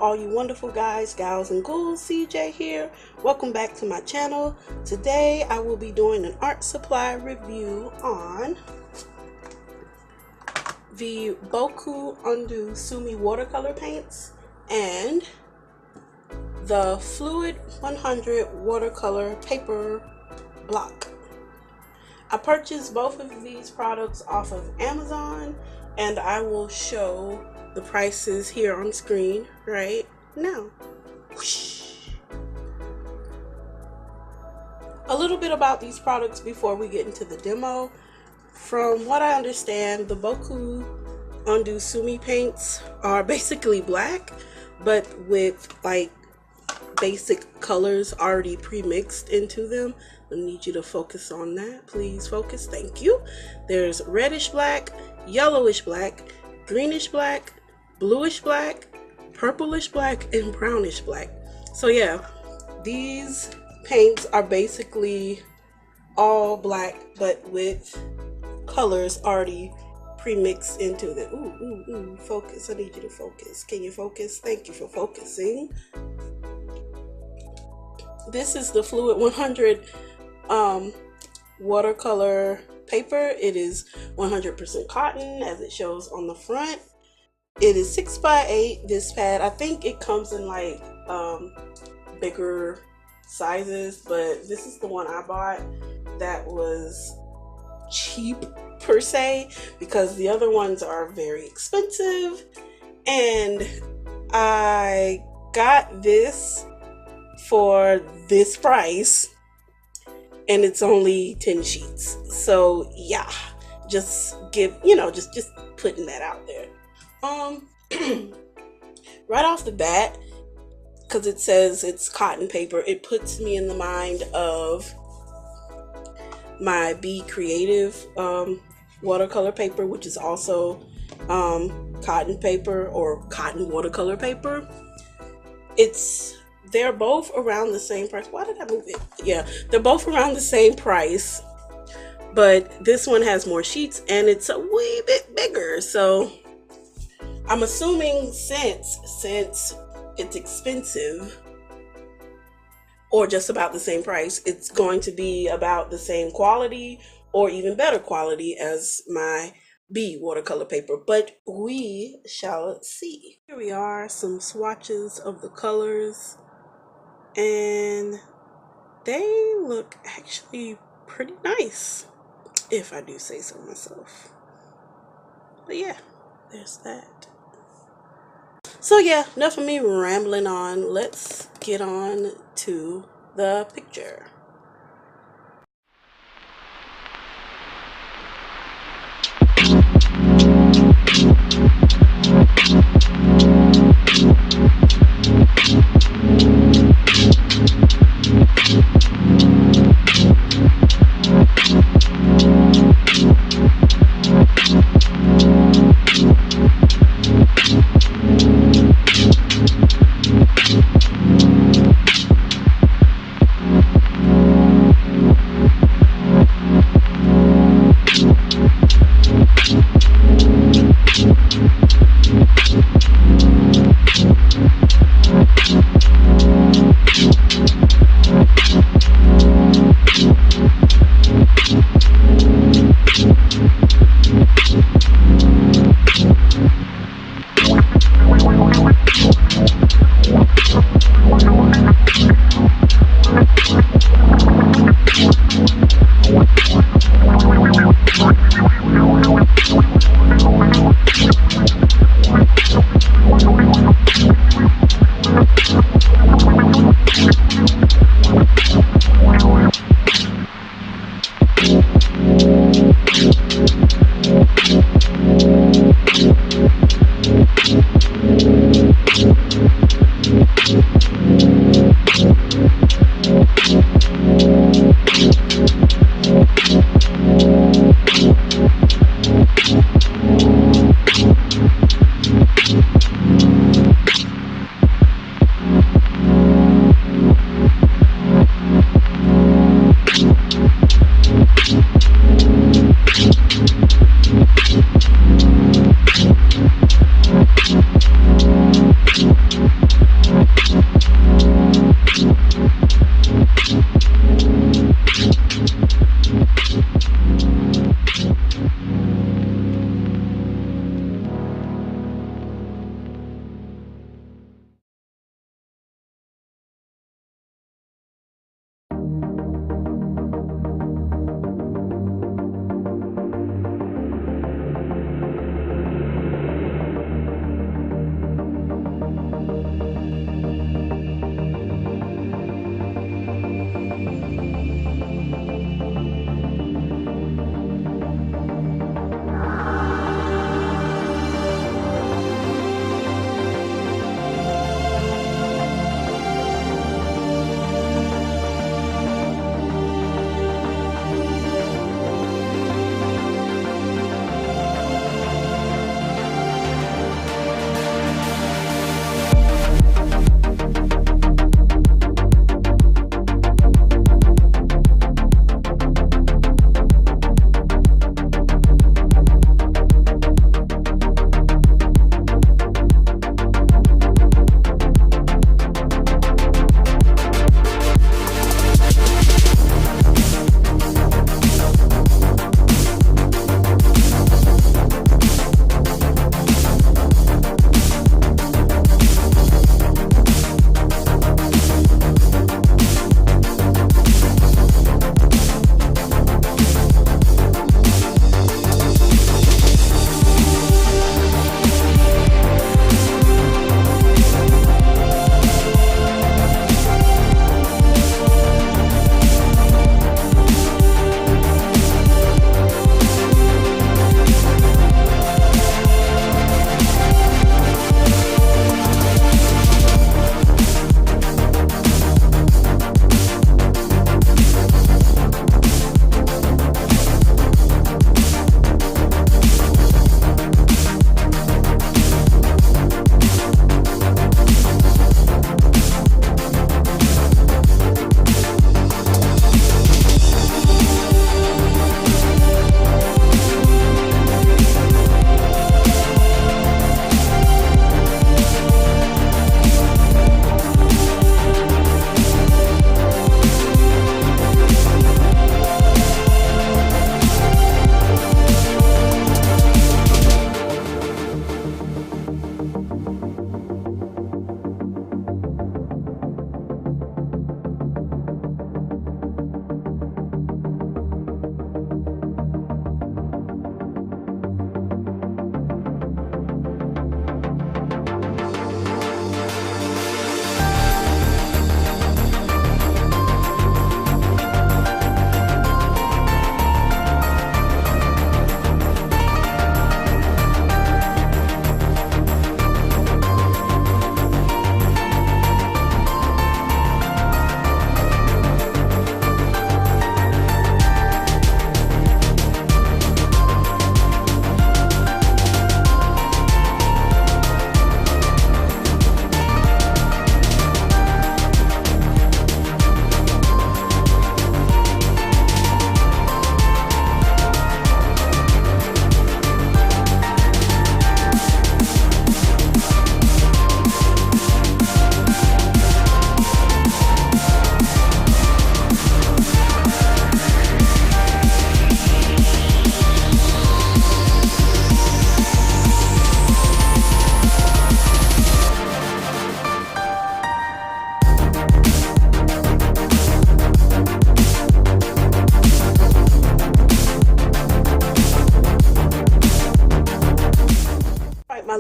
all you wonderful guys, gals, and ghouls. CJ here. Welcome back to my channel. Today I will be doing an art supply review on the Boku-Undo E-Sumi Watercolor paints and the Fluid 100 watercolor paper block. I purchased both of these products off of Amazon, and I will show the prices here on screen right now. Whoosh. A little bit about these products before we get into the demo. From what I understand, the Boku-Undo E-Sumi paints are basically black, but with like basic colors already pre-mixed into them. I need you to focus on that. Please focus. Thank you. There's reddish black, yellowish black, greenish black, bluish black, purplish black, and brownish black. So yeah, these paints are basically all black, but with colors already pre-mixed into them. Ooh, focus. I need you to focus. Can you focus? Thank you for focusing. This is the Fluid 100 watercolor paper. It is 100% cotton, as it shows on the front. It is 6x8, this pad. I think it comes in like bigger sizes, but this is the one I bought that was cheap per se, because the other ones are very expensive, and I got this for this price, and it's only 10 sheets. So yeah, just give, just putting that out there. Right off the bat, because it says it's cotton paper, it puts me in the mind of my Be Creative watercolor paper, which is also cotton paper or cotton watercolor paper. They're both around the same price. Why did I move it? Yeah, they're both around the same price, but this one has more sheets and it's a wee bit bigger. So I'm assuming since it's expensive, or just about the same price, it's going to be about the same quality or even better quality as my Be watercolor paper, but we shall see. Here we are, some swatches of the colors, and they look actually pretty nice, if I do say so myself. But yeah, there's that. So yeah, enough of me rambling on. Let's get on to the picture.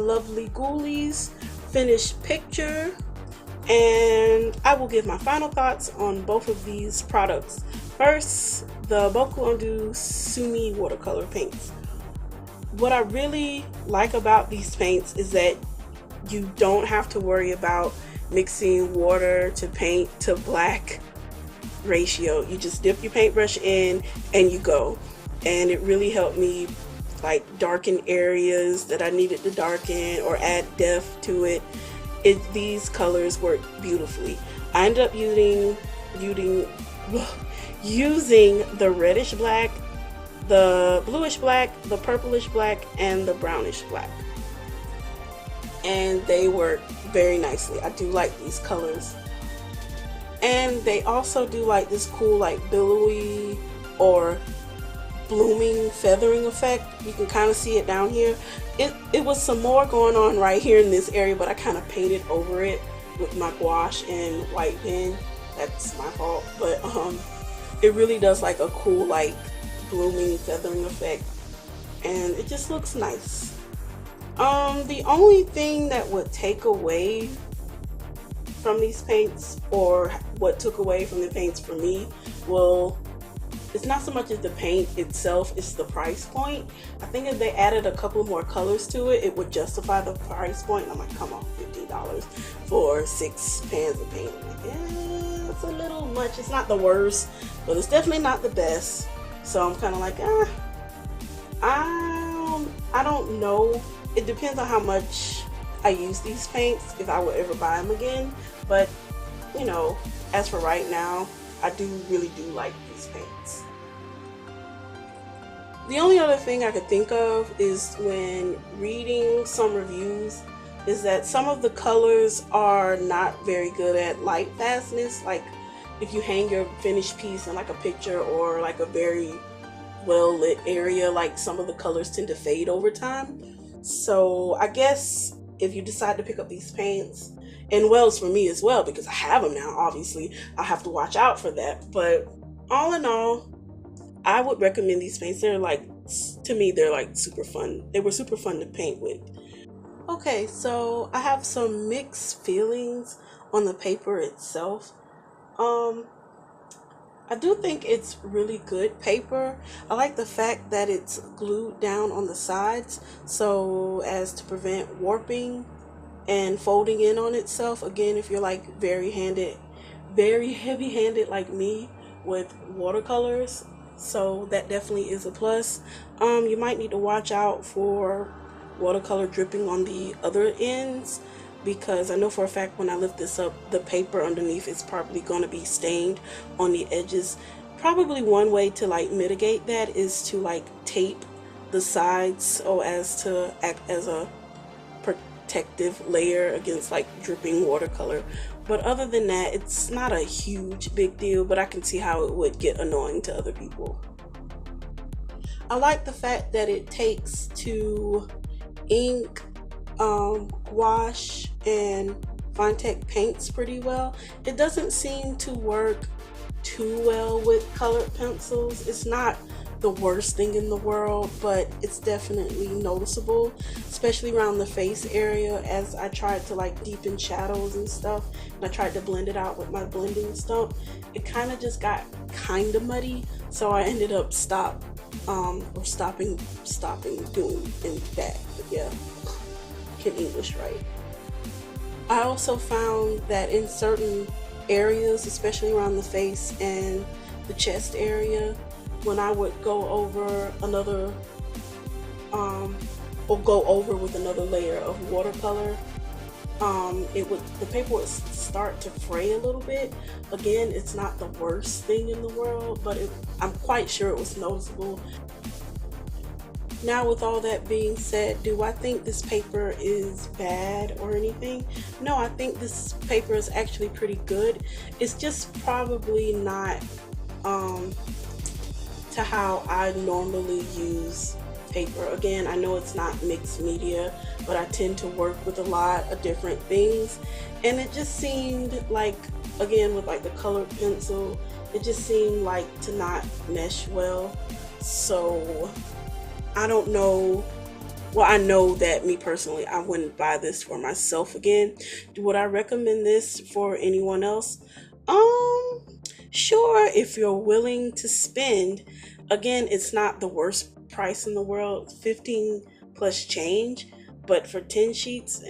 lovely ghoulies finished picture, and I will give my final thoughts on both of these products. First, the Boku-Undo E-Sumi Watercolor paints. What I really like about these paints is that you don't have to worry about mixing water to paint to black ratio. You just dip your paintbrush in and you go. And it really helped me like darken areas that I needed to darken or add depth to it. These colors work beautifully. I ended up using the reddish black, the bluish black, the purplish black, and the brownish black, and they work very nicely. I do like these colors, and they also do like this cool like billowy or blooming feathering effect. You can kind of see it down here. It was some more going on right here in this area, but I kind of painted over it with my gouache and white pen. That's my fault, but it really does like a cool like blooming feathering effect, and it just looks nice. The only thing that would take away from these paints, or what took away from the paints for me, well, it's not so much as the paint itself, it's the price point. I think if they added a couple more colors to it, it would justify the price point. And I'm like, come on, $15 for 6 pans of paint. I'm like, yeah, it's a little much. It's not the worst, but it's definitely not the best. So I'm kind of like, I don't know. It depends on how much I use these paints, if I would ever buy them again. But, you know, as for right now, I really do like these paints. The only other thing I could think of is when reading some reviews is that some of the colors are not very good at light fastness. Like if you hang your finished piece in like a picture or like a very well lit area, like some of the colors tend to fade over time. So I guess if you decide to pick up these paints, and wells for me as well, because I have them now, obviously I have to watch out for that. But all in all, I would recommend these paints. They're like, to me, they're like super fun. They were super fun to paint with. Okay, so I have some mixed feelings on the paper itself. I do think it's really good paper. I like the fact that it's glued down on the sides so as to prevent warping and folding in on itself. Again, if you're like very heavy-handed like me with watercolors, so that definitely is a plus. You might need to watch out for watercolor dripping on the other ends, because I know for a fact when I lift this up, the paper underneath is probably going to be stained on the edges. Probably one way to like mitigate that is to like tape the sides so as to act as a protective layer against like dripping watercolor. But other than that, it's not a huge big deal, but I can see how it would get annoying to other people. I like the fact that it takes to ink, gouache, and fine-tech paints pretty well. It doesn't seem to work too well with colored pencils. It's not the worst thing in the world, but it's definitely noticeable, especially around the face area, as I tried to like deepen shadows and stuff, and I tried to blend it out with my blending stump. It kind of just got kind of muddy, so I ended up stopping doing that. But yeah, can English right. I also found that in certain areas, especially around the face and the chest area, when I would go over another or go over with another layer of watercolor, the paper would start to fray a little bit. Again, it's not the worst thing in the world, but I'm quite sure it was noticeable. Now, with all that being said, do I think this paper is bad or anything? No, I think this paper is actually pretty good. It's just probably not to how I normally use paper. Again, I know it's not mixed media, but I tend to work with a lot of different things, and it just seemed like, again, with like the colored pencil, it just seemed like to not mesh well. So I don't know well, I know that me personally, I wouldn't buy this for myself again. Would I recommend this for anyone else? Sure, if you're willing to spend. Again, it's not the worst price in the world, 15 plus change, but for 10 sheets,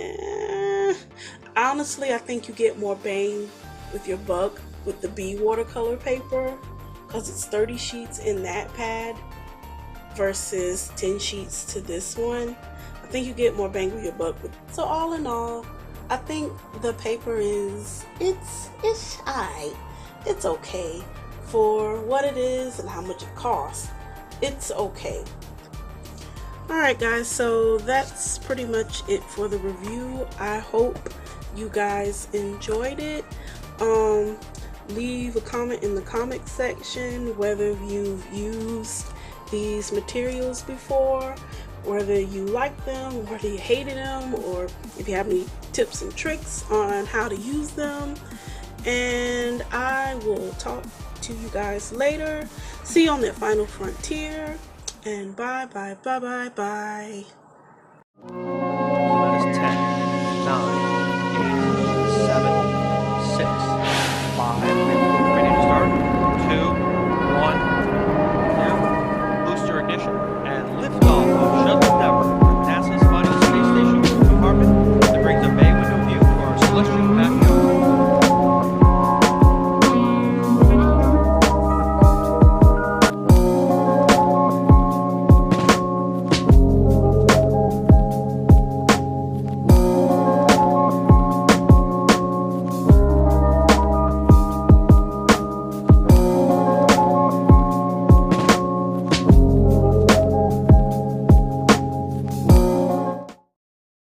honestly, I think you get more bang with your buck with the B watercolor paper, because it's 30 sheets in that pad versus 10 sheets to this one. I think you get more bang with your buck with, so all in all, I think the paper is, it's alright. It's okay for what it is and how much it costs. It's okay. Alright guys, so that's pretty much it for the review. I hope you guys enjoyed it. Leave a comment in the comment section whether you've used these materials before, whether you like them, whether you hated them, or if you have any tips and tricks on how to use them. And I will talk to you guys later. See you on that final frontier, and bye bye bye bye bye. That is 10, 9,